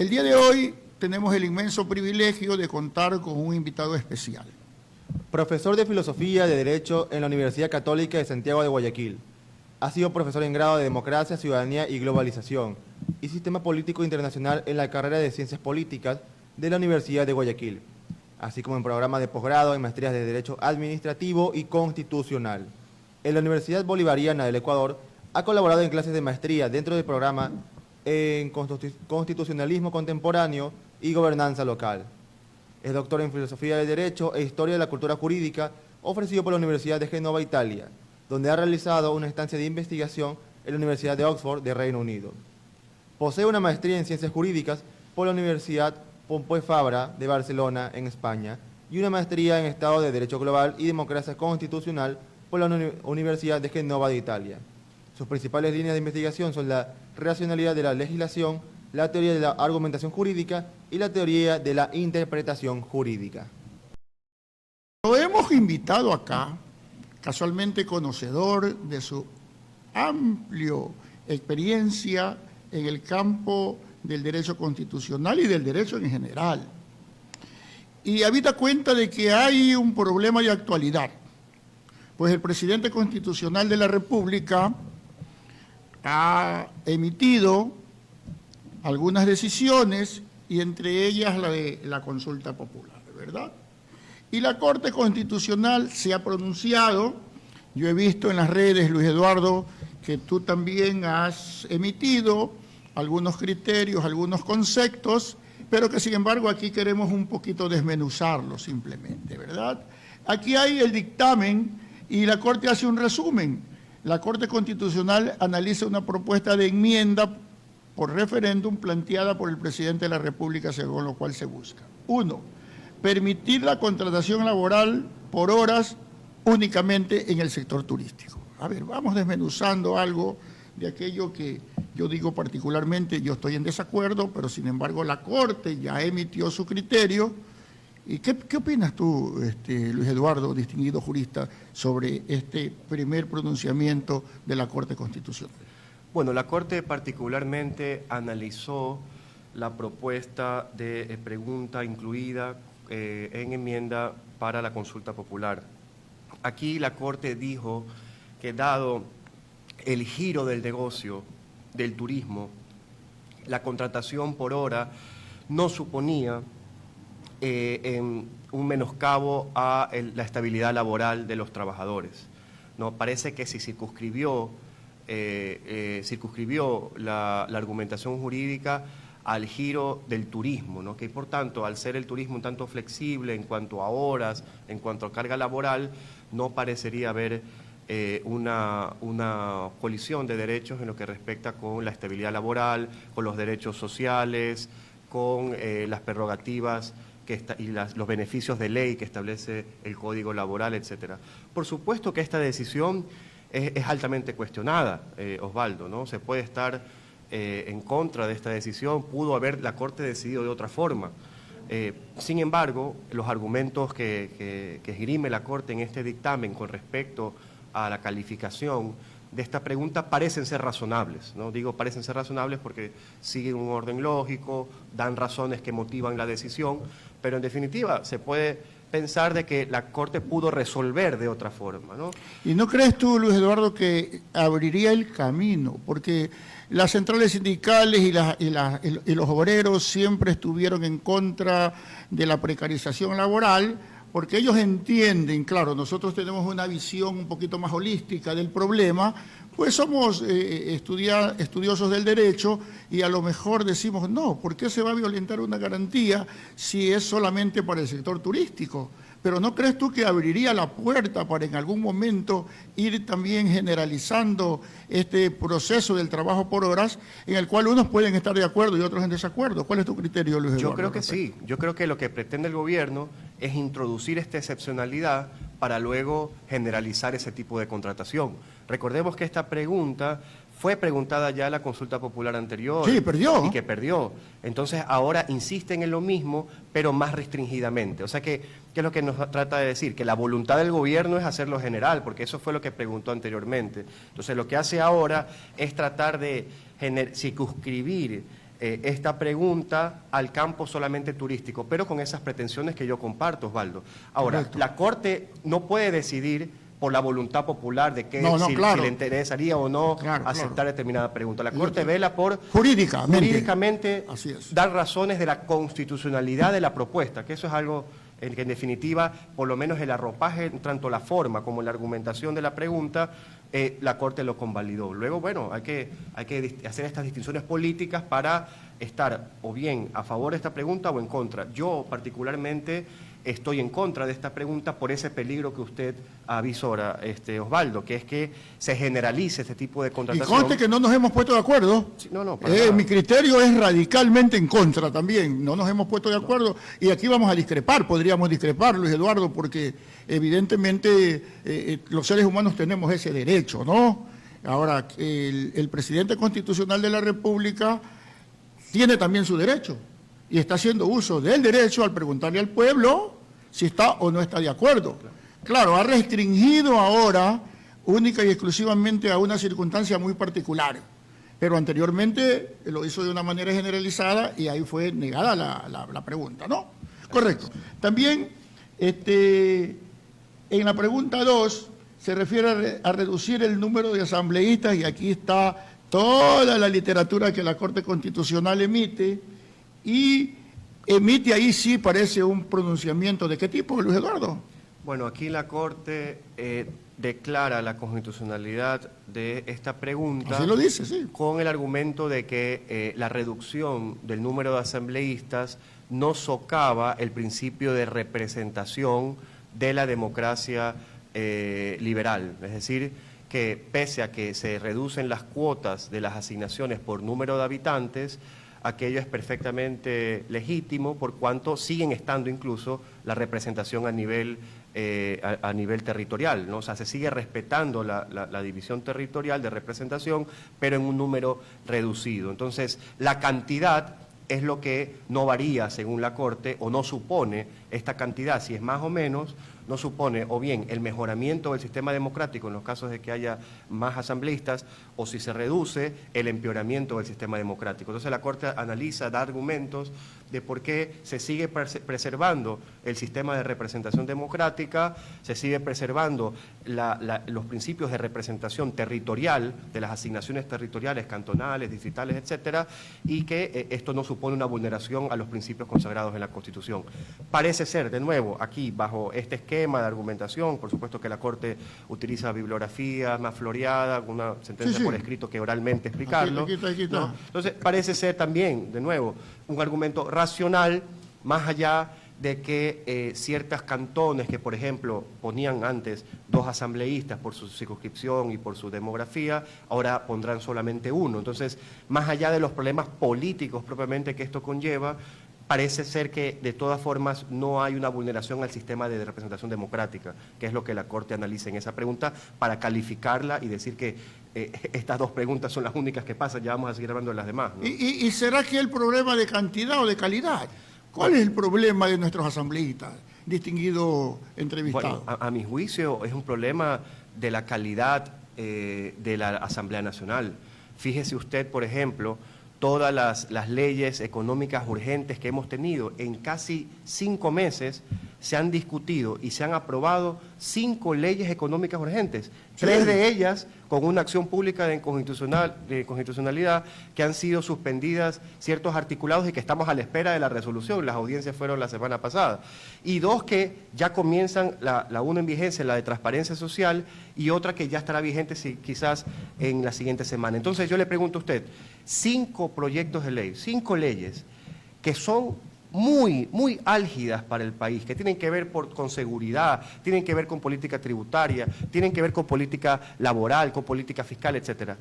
El día de hoy tenemos el inmenso privilegio de contar con un invitado especial. Profesor de Filosofía de Derecho en la Universidad Católica de Santiago de Guayaquil. Ha sido profesor en grado de Democracia, Ciudadanía y Globalización y Sistema Político Internacional en la carrera de Ciencias Políticas de la Universidad de Guayaquil, así como en programas de posgrado en maestrías de Derecho Administrativo y Constitucional. En la Universidad Bolivariana del Ecuador ha colaborado en clases de maestría dentro del programa en Constitucionalismo Contemporáneo y Gobernanza Local. Es doctor en Filosofía del Derecho e Historia de la Cultura Jurídica, ofrecido por la Universidad de Génova, Italia, donde ha realizado una estancia de investigación en la Universidad de Oxford de Reino Unido. Posee una maestría en Ciencias Jurídicas por la Universidad Pompeu Fabra de Barcelona, en España, y una maestría en Estado de Derecho Global y Democracia Constitucional por la Universidad de Génova de Italia. Sus principales líneas de investigación son la racionalidad de la legislación, la teoría de la argumentación jurídica y la teoría de la interpretación jurídica. Lo hemos invitado acá, casualmente conocedor de su amplia experiencia en el campo del derecho constitucional y del derecho en general. Y habida cuenta de que hay un problema de actualidad, pues el presidente constitucional de la República ha emitido algunas decisiones y entre ellas la de la consulta popular, ¿verdad? Y la Corte Constitucional se ha pronunciado. Yo he visto en las redes, Luis Eduardo, que tú también has emitido algunos criterios, algunos conceptos, pero que sin embargo aquí queremos un poquito desmenuzarlo simplemente, ¿verdad? Aquí hay el dictamen y la Corte hace un resumen. La Corte Constitucional analiza una propuesta de enmienda por referéndum planteada por el presidente de la República, según lo cual se busca. 1. Permitir la contratación laboral por horas únicamente en el sector turístico. A ver, vamos desmenuzando algo de aquello que yo digo particularmente, yo estoy en desacuerdo, pero sin embargo la Corte ya emitió su criterio. ¿Y qué opinas tú, Luis Eduardo, distinguido jurista, sobre este primer pronunciamiento de la Corte Constitucional? Bueno, la Corte particularmente analizó la propuesta de pregunta incluida en enmienda para la consulta popular. Aquí la Corte dijo que dado el giro del negocio del turismo, la contratación por hora no suponía un menoscabo a la estabilidad laboral de los trabajadores, ¿no? Parece que se circunscribió la argumentación jurídica al giro del turismo, ¿no? Que por tanto, al ser el turismo un tanto flexible en cuanto a horas, en cuanto a carga laboral, no parecería haber una colisión de derechos en lo que respecta con la estabilidad laboral, con los derechos sociales, con las prerrogativas los beneficios de ley que establece el Código Laboral, etcétera. Por supuesto que esta decisión es altamente cuestionada, Osvaldo, ¿no? Se puede estar en contra de esta decisión, pudo haber la Corte decidido de otra forma. Sin embargo, los argumentos que esgrime la Corte en este dictamen con respecto a la calificación de esta pregunta parecen ser razonables, ¿no? Digo parecen ser razonables porque siguen un orden lógico, dan razones que motivan la decisión, pero en definitiva se puede pensar de que la Corte pudo resolver de otra forma, ¿no? ¿Y no crees tú, Luis Eduardo, que abriría el camino? Porque las centrales sindicales y los obreros siempre estuvieron en contra de la precarización laboral, porque ellos entienden, claro, nosotros tenemos una visión un poquito más holística del problema, pues somos estudiosos del derecho y a lo mejor decimos, no, ¿por qué se va a violentar una garantía si es solamente para el sector turístico? Pero ¿no crees tú que abriría la puerta para en algún momento ir también generalizando este proceso del trabajo por horas en el cual unos pueden estar de acuerdo y otros en desacuerdo? ¿Cuál es tu criterio, Luis Eduardo? Yo creo que sí. Yo creo que lo que pretende el gobierno es introducir esta excepcionalidad para luego generalizar ese tipo de contratación. Recordemos que esta pregunta fue preguntada ya en la consulta popular anterior. Sí, perdió. Y que perdió. Entonces ahora insisten en lo mismo, pero más restringidamente. O sea que, ¿qué es lo que nos trata de decir? Que la voluntad del gobierno es hacerlo general, porque eso fue lo que preguntó anteriormente. Entonces lo que hace ahora es tratar de circunscribir esta pregunta al campo solamente turístico, pero con esas pretensiones que yo comparto, Osvaldo. Ahora, Correcto. la Corte no puede decidir por la voluntad popular de que si le interesaría o no aceptar determinada pregunta. La Corte vela por jurídicamente Así es. dar razones de la constitucionalidad de la propuesta, que eso es algo en que en definitiva, por lo menos el arropaje, tanto la forma como la argumentación de la pregunta, la Corte lo convalidó. Luego, bueno, hay que hacer estas distinciones políticas para estar o bien a favor de esta pregunta o en contra. Yo particularmente estoy en contra de esta pregunta por ese peligro que usted avisora, Osvaldo, que es que se generalice este tipo de Y contratación. conste que no nos hemos puesto de acuerdo. Sí, no, para nada. Mi criterio es radicalmente en contra también. No nos hemos puesto de acuerdo y aquí vamos a discrepar, podríamos discrepar, Luis Eduardo, porque evidentemente los seres humanos tenemos ese derecho, ¿no? Ahora, el presidente constitucional de la República tiene también su derecho y está haciendo uso del derecho al preguntarle al pueblo si está o no está de acuerdo. Claro, ha restringido ahora única y exclusivamente a una circunstancia muy particular, pero anteriormente lo hizo de una manera generalizada y ahí fue negada la pregunta, ¿no? Correcto. También en la pregunta 2 se refiere a reducir el número de asambleístas y aquí está toda la literatura que la Corte Constitucional emite y emite ahí sí parece un pronunciamiento. ¿De qué tipo, Luis Eduardo? Bueno, aquí la Corte declara la constitucionalidad de esta pregunta. Así lo dice, sí. Con el argumento de que la reducción del número de asambleístas no socava el principio de representación de la democracia liberal. Es decir, que pese a que se reducen las cuotas de las asignaciones por número de habitantes, aquello es perfectamente legítimo por cuanto siguen estando incluso la representación a nivel territorial, ¿no? O sea, se sigue respetando la división territorial de representación, pero en un número reducido. Entonces, la cantidad es lo que no varía según la Corte o no supone esta cantidad, si es más o menos, no supone o bien el mejoramiento del sistema democrático en los casos de que haya más asambleístas o si se reduce el empeoramiento del sistema democrático. Entonces la Corte analiza, da argumentos de por qué se sigue preservando el sistema de representación democrática, se sigue preservando los principios de representación territorial de las asignaciones territoriales, cantonales, distritales, etcétera, y que esto no supone una vulneración a los principios consagrados en la Constitución. Parece ser, de nuevo, aquí bajo este esquema de argumentación, por supuesto que la Corte utiliza bibliografía más floreada, una sentencia por escrito que oralmente explicarlo. Aquí está. ¿No? Entonces, parece ser también, de nuevo, un argumento racional, más allá de que ciertas cantones que, por ejemplo, ponían antes 2 asambleístas por su circunscripción y por su demografía, ahora pondrán solamente 1. Entonces, más allá de los problemas políticos propiamente que esto conlleva, parece ser que de todas formas no hay una vulneración al sistema de representación democrática, que es lo que la Corte analiza en esa pregunta, para calificarla y decir que estas 2 preguntas son las únicas que pasan, ya vamos a seguir hablando de las demás, ¿no? ¿Y será que el problema de cantidad o de calidad? ¿Cuál es el problema de nuestros asambleístas, distinguido entrevistado? Bueno, a mi juicio es un problema de la calidad de la Asamblea Nacional. Fíjese usted, por ejemplo, todas las leyes económicas urgentes que hemos tenido, en casi 5 meses se han discutido y se han aprobado 5 leyes económicas urgentes, 3 de ellas con una acción pública de constitucionalidad que han sido suspendidas ciertos articulados y que estamos a la espera de la resolución. Las audiencias fueron la semana pasada. Y 2 que ya comienzan, la una en vigencia, la de transparencia social, y otra que ya estará vigente quizás en la siguiente semana. Entonces yo le pregunto a usted, 5 proyectos de ley, 5 leyes que son muy, muy álgidas para el país, que tienen que ver con seguridad, tienen que ver con política tributaria, tienen que ver con política laboral, con política fiscal, etcétera.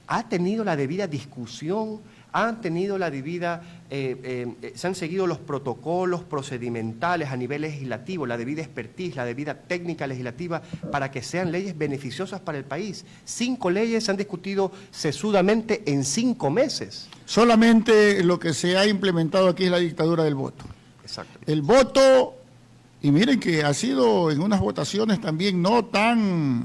¿Ha tenido la debida discusión? ¿Han tenido la debida, se han seguido los protocolos procedimentales a nivel legislativo, la debida expertise, la debida técnica legislativa para que sean leyes beneficiosas para el país? 5 leyes se han discutido sesudamente en 5 meses. Solamente lo que se ha implementado aquí es la dictadura del voto. Exacto. El voto, y miren que ha sido en unas votaciones también no tan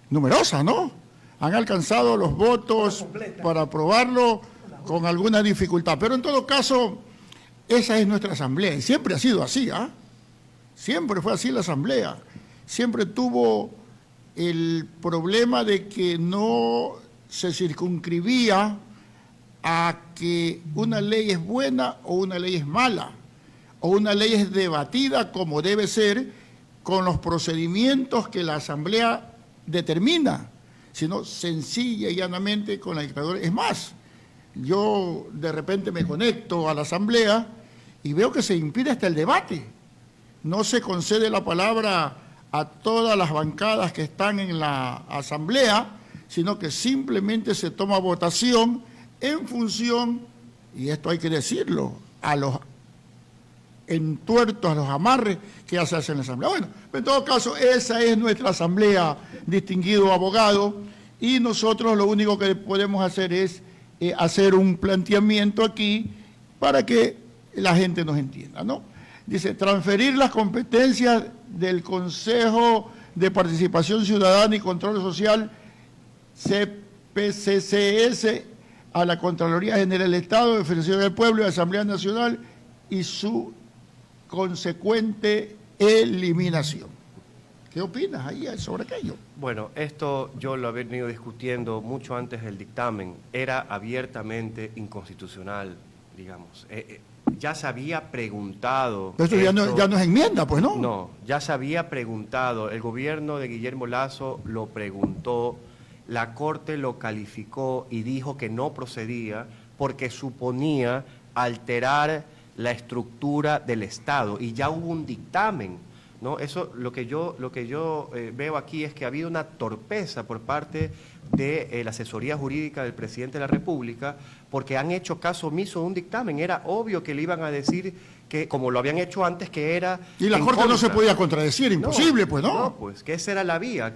numerosas, ¿no? han alcanzado los votos para aprobarlo con alguna dificultad. Pero en todo caso, esa es nuestra asamblea y siempre ha sido así, ¿ah? Siempre fue así la asamblea. Siempre tuvo el problema de que no se circunscribía a que una ley es buena o una ley es mala, o una ley es debatida como debe ser con los procedimientos que la asamblea determina, sino sencilla y llanamente con la dictadura. Es más, yo de repente me conecto a la asamblea y veo que se impide hasta el debate. No se concede la palabra a todas las bancadas que están en la asamblea, sino que simplemente se toma votación en función, y esto hay que decirlo, a los entuertos, a los amarres que ya se hacen en la asamblea. Bueno, en todo caso, esa es nuestra asamblea, distinguido abogado, y nosotros lo único que podemos hacer es hacer un planteamiento aquí para que la gente nos entienda, ¿no? Dice, transferir las competencias del Consejo de Participación Ciudadana y Control Social, CPCCS, a la Contraloría General del Estado, Defensoría del Pueblo y Asamblea Nacional y su consecuente eliminación. ¿Qué opinas ahí sobre aquello? Bueno, esto yo lo he venido discutiendo mucho antes del dictamen. Era abiertamente inconstitucional, digamos. Ya se había preguntado... Pero esto ya no es enmienda, pues, ¿no? No, ya se había preguntado. El gobierno de Guillermo Lasso lo preguntó, la Corte lo calificó y dijo que no procedía porque suponía alterar la estructura del Estado. Y ya hubo un dictamen, ¿no? Eso, lo que yo veo aquí es que ha habido una torpeza por parte de la asesoría jurídica del presidente de la República, porque han hecho caso omiso de un dictamen. Era obvio que le iban a decir que, como lo habían hecho antes, que era... Y la Corte no se podía contradecir, imposible, pues, ¿no? No, pues, que esa era la vía,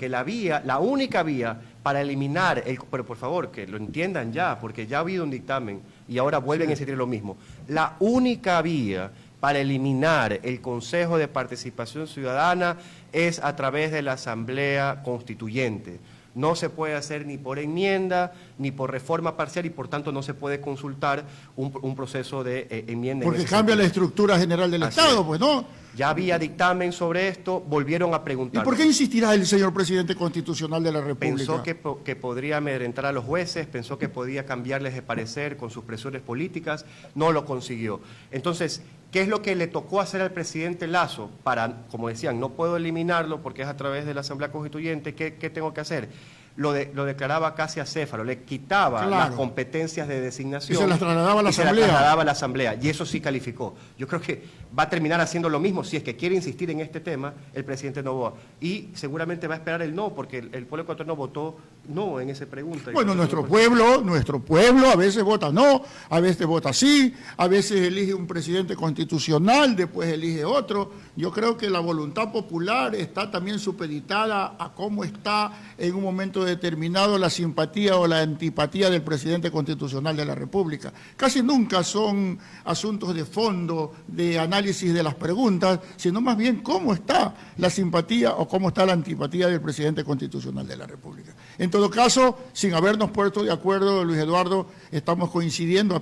la única vía para eliminar, pero por favor, que lo entiendan ya, porque ya ha habido un dictamen y ahora vuelven a insistir lo mismo. La única vía para eliminar el Consejo de Participación Ciudadana es a través de la Asamblea Constituyente. No se puede hacer ni por enmienda, ni por reforma parcial y por tanto no se puede consultar un proceso de enmienda. Porque cambia la estructura general del Estado, pues, ¿no? Ya había dictamen sobre esto, volvieron a preguntar. ¿Y por qué insistirá el señor presidente constitucional de la República? Pensó que podría amedrentar a los jueces, pensó que podía cambiarles de parecer con sus presiones políticas, no lo consiguió. Entonces, ¿qué es lo que le tocó hacer al presidente Lasso? Para, como decían, no puedo eliminarlo porque es a través de la Asamblea Constituyente, ¿qué tengo que hacer? Lo declaraba casi acéfalo, le quitaba las competencias de designación. Y se las trasladaba a la Asamblea. Se las trasladaba a la Asamblea, y eso sí calificó. Yo creo que va a terminar haciendo lo mismo, si es que quiere insistir en este tema, el presidente Noboa. Y seguramente va a esperar el no, porque el pueblo ecuatoriano votó no en esa pregunta. Bueno, nuestro pueblo a veces vota no, a veces vota sí, a veces elige un presidente constitucional, después elige otro. Yo creo que la voluntad popular está también supeditada a cómo está en un momento determinado la simpatía o la antipatía del presidente constitucional de la República. Casi nunca son asuntos de fondo, de análisis de las preguntas, sino más bien cómo está la simpatía o cómo está la antipatía del presidente constitucional de la República. En todo caso, sin habernos puesto de acuerdo, Luis Eduardo, estamos coincidiendo.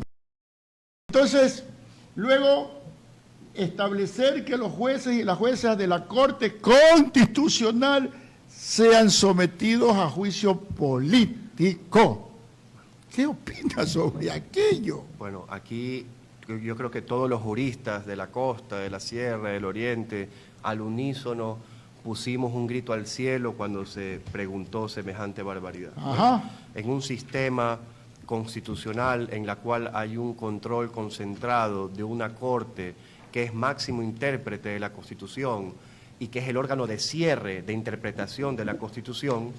Entonces, luego, establecer que los jueces y las juezas de la Corte Constitucional sean sometidos a juicio político. ¿Qué opinas sobre aquello? Bueno, aquí yo creo que todos los juristas de la costa, de la sierra, del oriente, al unísono pusimos un grito al cielo cuando se preguntó semejante barbaridad. Ajá. En un sistema constitucional en la cual hay un control concentrado de una corte que es máximo intérprete de la Constitución y que es el órgano de cierre de interpretación de la Constitución,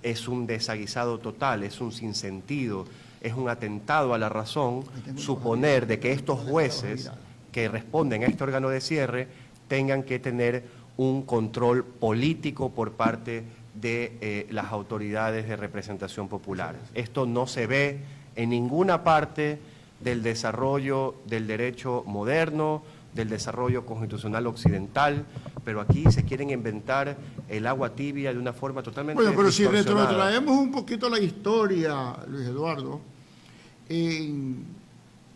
es un desaguisado total, es un sinsentido, es un atentado a la razón suponer de que estos jueces que responden a este órgano de cierre tengan que tener un control político por parte de las autoridades de representación popular. Esto no se ve en ninguna parte del desarrollo del derecho moderno, del desarrollo constitucional occidental. pero aquí se quieren inventar el agua tibia de una forma totalmente Bueno, pero si distorsionada. retrotraemos un poquito la historia, Luis Eduardo, en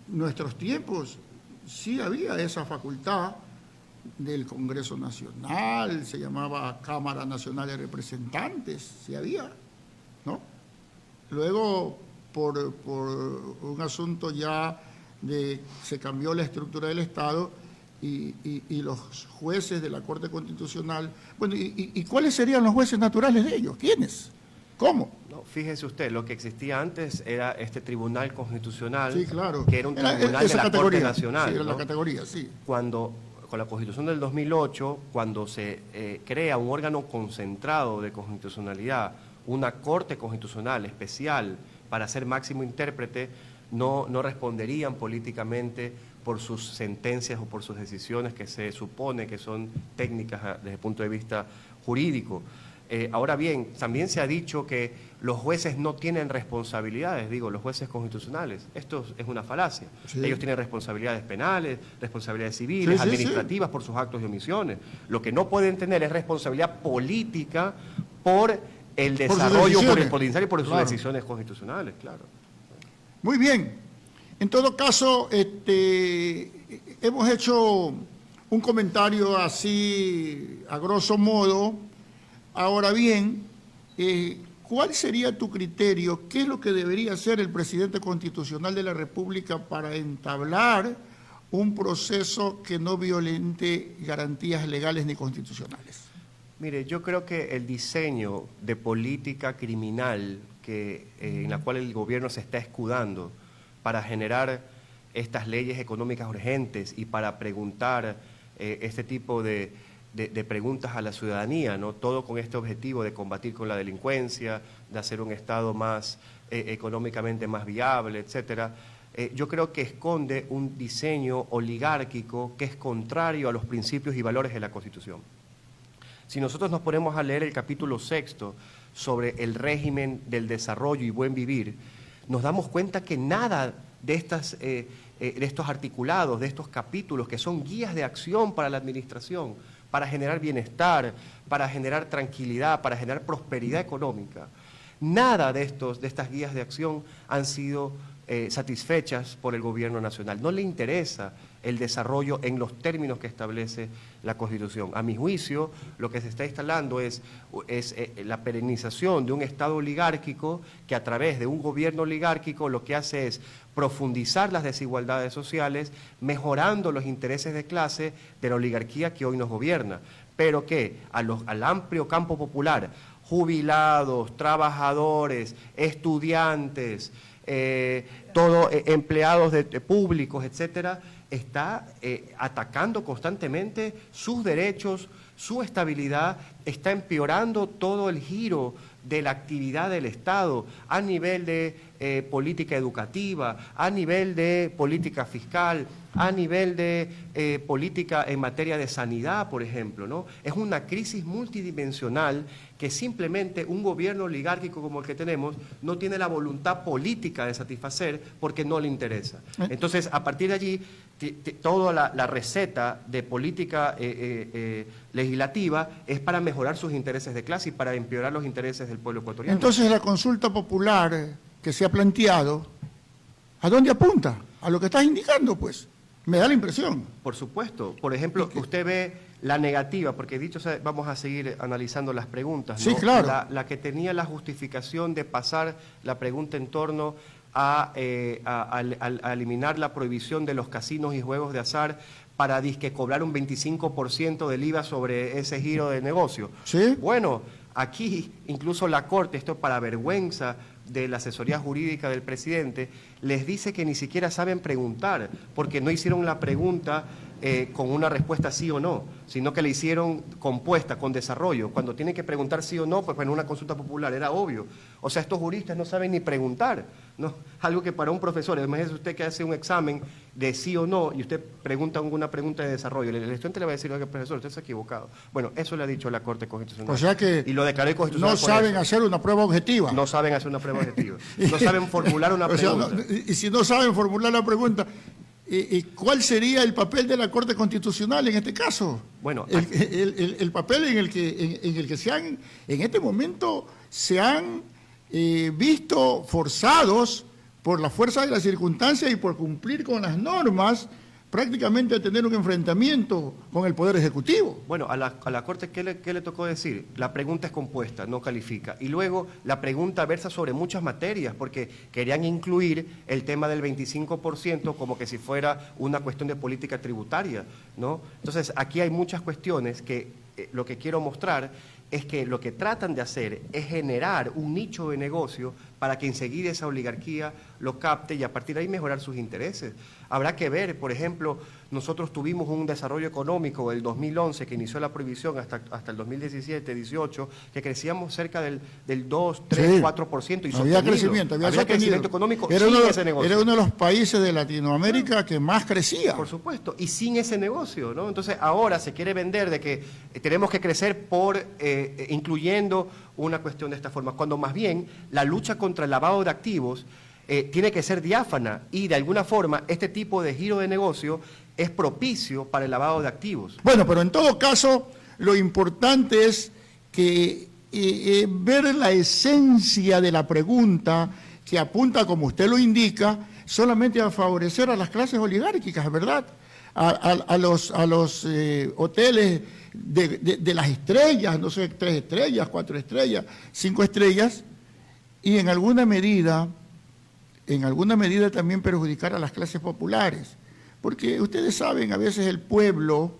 nuestros tiempos sí había esa facultad del Congreso Nacional, se llamaba Cámara Nacional de Representantes, sí había, ¿no? Luego, por un asunto ya se cambió la estructura del Estado y los jueces de la Corte Constitucional, bueno, ¿y cuáles serían los jueces naturales de ellos? ¿Quiénes? ¿Cómo? No, fíjese usted, lo que existía antes era este Tribunal Constitucional, Sí, claro. que era un tribunal de la Corte Nacional. Sí, era la ¿no? categoría, sí. Cuando, con la Constitución del 2008, cuando se crea un órgano concentrado de constitucionalidad, una Corte Constitucional especial para ser máximo intérprete, no responderían políticamente por sus sentencias o por sus decisiones que se supone que son técnicas desde el punto de vista jurídico. Ahora bien, también se ha dicho que los jueces no tienen responsabilidades, digo, los jueces constitucionales. Esto es una falacia. Sí. Ellos tienen responsabilidades penales, responsabilidades civiles, Sí, sí, administrativas por sus actos y omisiones. Lo que no pueden tener es responsabilidad política por el Por sus desarrollo, por el decisiones. potencial y por sus Claro. decisiones constitucionales, claro. Muy bien. En todo caso, hemos hecho un comentario así, a grosso modo. Ahora bien, ¿cuál sería tu criterio? ¿Qué es lo que debería hacer el presidente constitucional de la República para entablar un proceso que no violente garantías legales ni constitucionales? Mire, yo creo que el diseño de política criminal en la cual el gobierno se está escudando para generar estas leyes económicas urgentes y para preguntar este tipo de preguntas a la ciudadanía, ¿no? Todo con este objetivo de combatir con la delincuencia, de hacer un Estado más económicamente más viable, etcétera. Yo creo que esconde un diseño oligárquico que es contrario a los principios y valores de la Constitución. Si nosotros nos ponemos a leer el capítulo 6 sobre el régimen del desarrollo y buen vivir, nos damos cuenta que nada de estos articulados, de estos capítulos que son guías de acción para la administración, para generar bienestar, para generar tranquilidad, para generar prosperidad económica, nada de estas guías de acción han sido satisfechas por el gobierno nacional. No le interesa el desarrollo en los términos que establece la Constitución. A mi juicio, lo que se está instalando es la perenización de un Estado oligárquico que a través de un gobierno oligárquico lo que hace es profundizar las desigualdades sociales, mejorando los intereses de clase de la oligarquía que hoy nos gobierna, pero que al amplio campo popular, jubilados, trabajadores, estudiantes, empleados públicos, etcétera, está atacando constantemente sus derechos, su estabilidad, está empeorando todo el giro de la actividad del Estado a nivel de política educativa, a nivel de política fiscal, a nivel de política en materia de sanidad, por ejemplo, ¿no? Es una crisis multidimensional que simplemente un gobierno oligárquico como el que tenemos no tiene la voluntad política de satisfacer porque no le interesa. Entonces, a partir de allí, toda la receta de política legislativa es para mejorar sus intereses de clase y para empeorar los intereses del pueblo ecuatoriano. Entonces, la consulta popular que se ha planteado, ¿a dónde apunta? A lo que estás indicando, pues. Me da la impresión. Por supuesto. Por ejemplo, usted ve la negativa, porque dicho sea, vamos a seguir analizando las preguntas, ¿no? Sí, claro. La que tenía la justificación de pasar la pregunta en torno a eliminar la prohibición de los casinos y juegos de azar para disque cobrar un 25% del IVA sobre ese giro de negocio. ¿Sí? Bueno, aquí incluso la Corte, esto para vergüenza de la asesoría jurídica del presidente, les dice que ni siquiera saben preguntar, porque no hicieron la pregunta con una respuesta sí o no, sino que la hicieron compuesta, con desarrollo. Cuando tienen que preguntar sí o no, pues en una consulta popular, era obvio. O sea, estos juristas no saben ni preguntar, ¿no? Algo que para un profesor, imagínese usted que hace un examen de sí o no y usted pregunta alguna pregunta de desarrollo, el estudiante le va a decir, oiga, profesor, usted se ha equivocado. Bueno, eso le ha dicho la Corte Constitucional. O sea que y lo declaró inconstitucional no por saben eso. hacer una prueba objetiva. No saben hacer una prueba objetiva. No saben formular una O sea, pregunta. y si no saben formular la pregunta, ¿cuál sería el papel de la Corte Constitucional en este caso? Bueno, el papel en el que en este momento se han visto forzados por la fuerza de las circunstancias y por cumplir con las normas, prácticamente a tener un enfrentamiento con el Poder Ejecutivo. Bueno, a la Corte, ¿qué le tocó decir? La pregunta es compuesta, no califica. Y luego la pregunta versa sobre muchas materias, porque querían incluir el tema del 25% como que si fuera una cuestión de política tributaria, ¿no? Entonces, aquí hay muchas cuestiones que lo que quiero mostrar es que lo que tratan de hacer es generar un nicho de negocio para que enseguida esa oligarquía lo capte y a partir de ahí mejorar sus intereses. Habrá que ver, por ejemplo, nosotros tuvimos un desarrollo económico del 2011 que inició la prohibición hasta el 2017, 18, que crecíamos cerca del 2, 3, Sí, 4% y había crecimiento, había crecimiento económico era sin uno, ese negocio. era uno de los países de Latinoamérica que más crecía. Por supuesto, y sin ese negocio, ¿no? Entonces ahora se quiere vender de que tenemos que crecer por incluyendo una cuestión de esta forma, cuando más bien la lucha contra el lavado de activos tiene que ser diáfana y de alguna forma este tipo de giro de negocio es propicio para el lavado de activos. Bueno, pero en todo caso, lo importante es que ver la esencia de la pregunta que apunta, como usted lo indica, solamente a favorecer a las clases oligárquicas, ¿verdad? A los hoteles de las estrellas, no sé, 3 estrellas, 4 estrellas, 5 estrellas, y en alguna medida también perjudicar a las clases populares. Porque ustedes saben, a veces el pueblo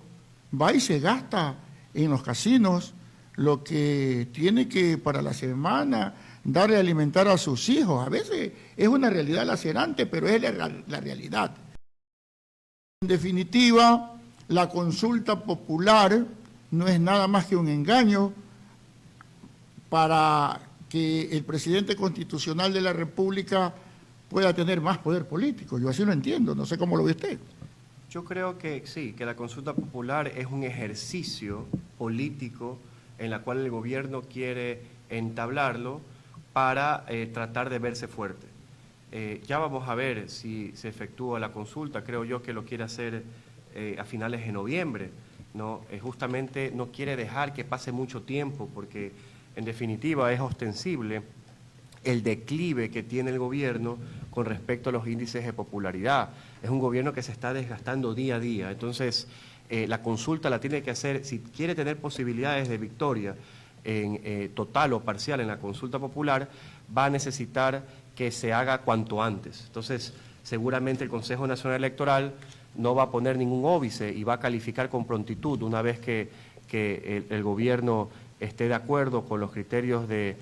va y se gasta en los casinos lo que tiene que para la semana darle a alimentar a sus hijos. A veces es una realidad lacerante, pero es la realidad. En definitiva, la consulta popular no es nada más que un engaño para que el presidente constitucional de la República pueda tener más poder político. Yo así lo entiendo, no sé cómo lo ve usted. Yo creo que sí, que la consulta popular es un ejercicio político en la cual el gobierno quiere entablarlo para tratar de verse fuerte. Ya vamos a ver si se efectúa la consulta, creo yo que lo quiere hacer a finales de noviembre, ¿no? Justamente no quiere dejar que pase mucho tiempo porque en definitiva es ostensible el declive que tiene el gobierno con respecto a los índices de popularidad. Es un gobierno que se está desgastando día a día, entonces la consulta la tiene que hacer, si quiere tener posibilidades de victoria total o parcial en la consulta popular, va a necesitar que se haga cuanto antes. Entonces, seguramente el Consejo Nacional Electoral no va a poner ningún óbice y va a calificar con prontitud una vez que el gobierno esté de acuerdo con los criterios de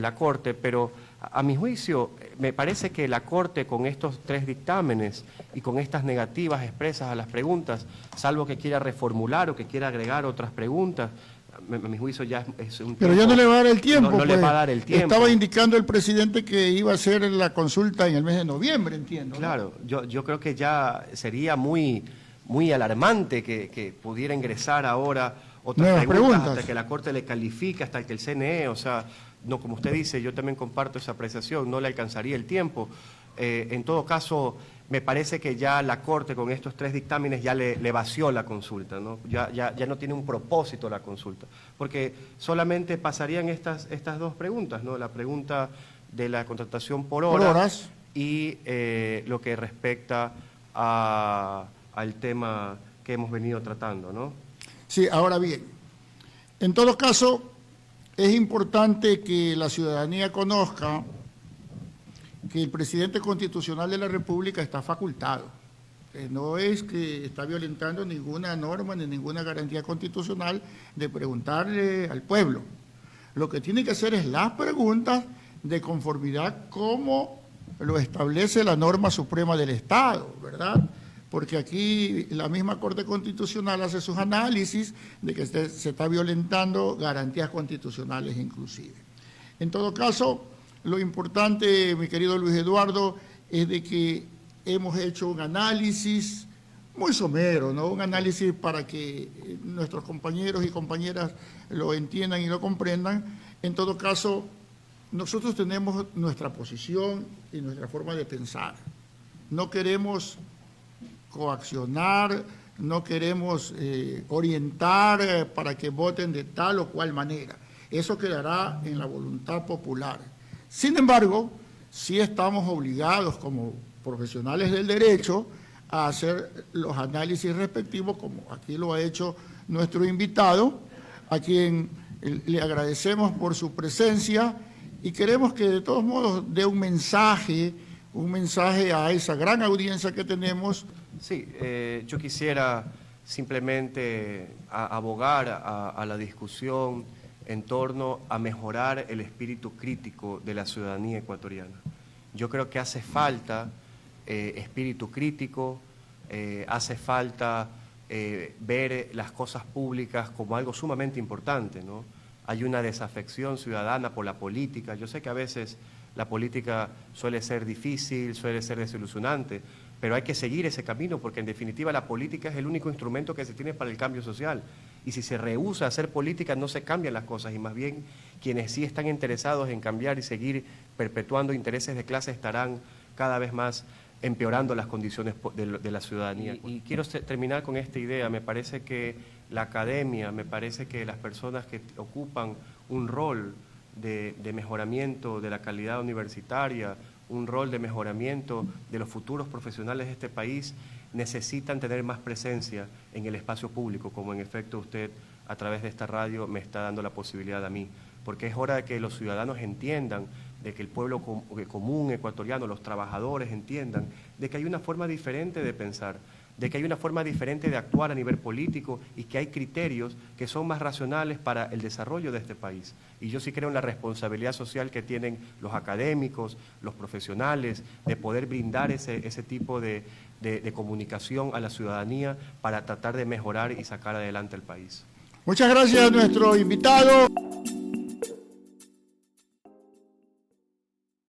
la Corte, pero a mi juicio me parece que la Corte con estos 3 dictámenes y con estas negativas expresas a las preguntas, salvo que quiera reformular o que quiera agregar otras preguntas, a mi juicio ya es un tiempo. Pero ya no le va a dar el tiempo. No pues. le va a dar el tiempo. Estaba indicando el presidente que iba a hacer la consulta en el mes de noviembre, entiendo, ¿no? Claro, yo creo que ya sería muy alarmante que pudiera ingresar ahora otras nuevas preguntas hasta que la Corte le califique, hasta que el CNE, o sea, no, como usted dice, yo también comparto esa apreciación, no le alcanzaría el tiempo. En todo caso, me parece que ya la Corte con estos 3 dictámenes ya le vació la consulta, ¿no? Ya no tiene un propósito la consulta, porque solamente pasarían estas 2 preguntas, ¿no? La pregunta de la contratación por horas y lo que respecta al tema que hemos venido tratando, ¿no? Sí, ahora bien, en todo caso, es importante que la ciudadanía conozca que el presidente constitucional de la República está facultado. No es que está violentando ninguna norma ni ninguna garantía constitucional de preguntarle al pueblo. Lo que tiene que hacer es las preguntas de conformidad como lo establece la norma suprema del Estado, ¿verdad? Porque aquí la misma Corte Constitucional hace sus análisis de que se está violentando garantías constitucionales inclusive. En todo caso, lo importante, mi querido Luis Eduardo, es de que hemos hecho un análisis muy somero, ¿no? Un análisis para que nuestros compañeros y compañeras lo entiendan y lo comprendan. En todo caso, nosotros tenemos nuestra posición y nuestra forma de pensar. No queremos coaccionar, no queremos orientar para que voten de tal o cual manera. Eso quedará en la voluntad popular. Sin embargo, sí estamos obligados como profesionales del derecho a hacer los análisis respectivos, como aquí lo ha hecho nuestro invitado, a quien le agradecemos por su presencia y queremos que de todos modos dé un mensaje a esa gran audiencia que tenemos. Sí, yo quisiera simplemente abogar a la discusión en torno a mejorar el espíritu crítico de la ciudadanía ecuatoriana. Yo creo que hace falta espíritu crítico, hace falta ver las cosas públicas como algo sumamente importante, ¿no? Hay una desafección ciudadana por la política. Yo sé que a veces la política suele ser difícil, suele ser desilusionante, pero hay que seguir ese camino porque en definitiva la política es el único instrumento que se tiene para el cambio social. Y si se rehúsa a hacer política no se cambian las cosas y más bien quienes sí están interesados en cambiar y seguir perpetuando intereses de clase estarán cada vez más empeorando las condiciones de la ciudadanía. Y quiero terminar con esta idea. Me parece que la academia, me parece que las personas que ocupan un rol de mejoramiento de la calidad universitaria, un rol de mejoramiento de los futuros profesionales de este país, necesitan tener más presencia en el espacio público, como en efecto usted a través de esta radio me está dando la posibilidad a mí, porque es hora de que los ciudadanos entiendan, de que el pueblo común ecuatoriano, los trabajadores entiendan, de que hay una forma diferente de pensar, de que hay una forma diferente de actuar a nivel político y que hay criterios que son más racionales para el desarrollo de este país. Y yo sí creo en la responsabilidad social que tienen los académicos, los profesionales, de poder brindar ese tipo de comunicación a la ciudadanía para tratar de mejorar y sacar adelante el país. Muchas gracias a nuestro invitado.